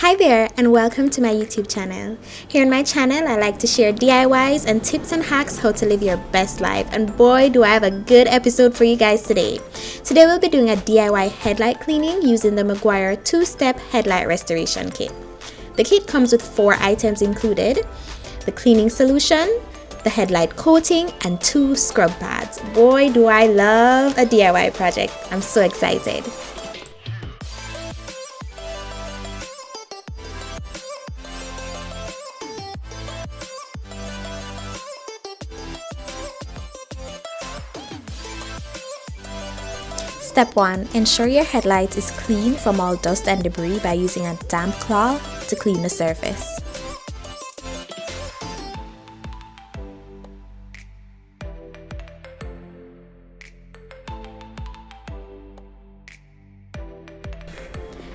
Hi there and welcome to my YouTube channel. Here on my channel, I like to share DIYs and tips and hacks how to live your best life, and boy do I have a good episode for you guys today. Today we'll be doing a DIY headlight cleaning using the Meguiar 2-step headlight restoration kit. The kit comes with 4 items included: the cleaning solution, the headlight coating, and 2 scrub pads. Boy do I love a DIY project. I'm so excited. Step 1. Ensure your headlight is clean from all dust and debris by using a damp cloth to clean the surface.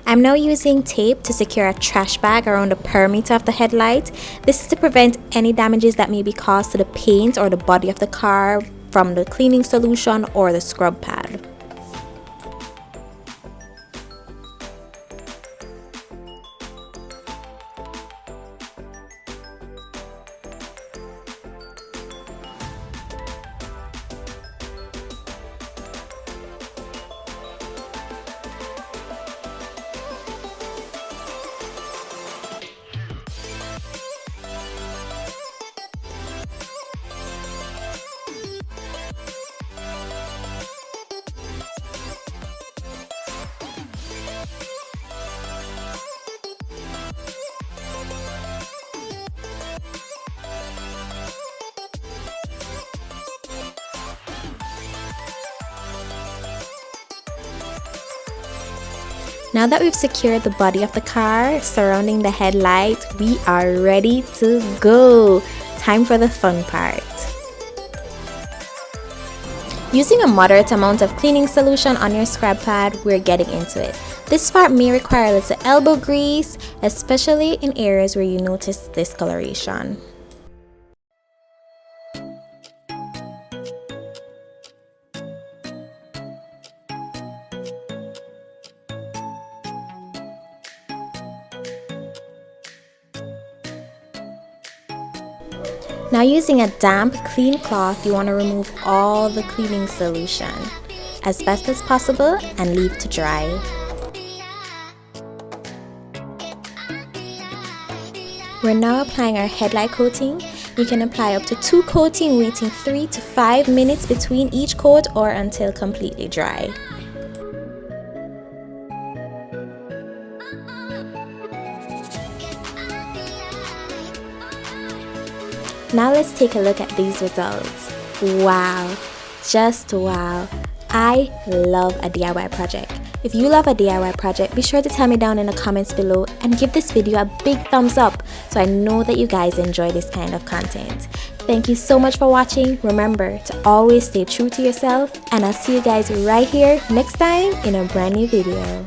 I'm now using tape to secure a trash bag around the perimeter of the headlight. This is to prevent any damages that may be caused to the paint or the body of the car from the cleaning solution or the scrub pad. Now that we've secured the body of the car surrounding the headlight, we are ready to go. Time for the fun part. Using a moderate amount of cleaning solution on your scrub pad, we're getting into it. This part may require a little elbow grease, especially in areas where you notice discoloration. Now, using a damp, clean cloth, you want to remove all the cleaning solution as best as possible and leave to dry. We're now applying our headlight coating. You can apply up to 2 coatings, waiting 3 to 5 minutes between each coat or until completely dry. Now let's take a look at these results. Wow, just wow. I love a DIY project. If you love a DIY project, be sure to tell me down in the comments below and give this video a big thumbs up so I know that you guys enjoy this kind of content. Thank you so much for watching. Remember to always stay true to yourself, and I'll see you guys right here next time in a brand new video.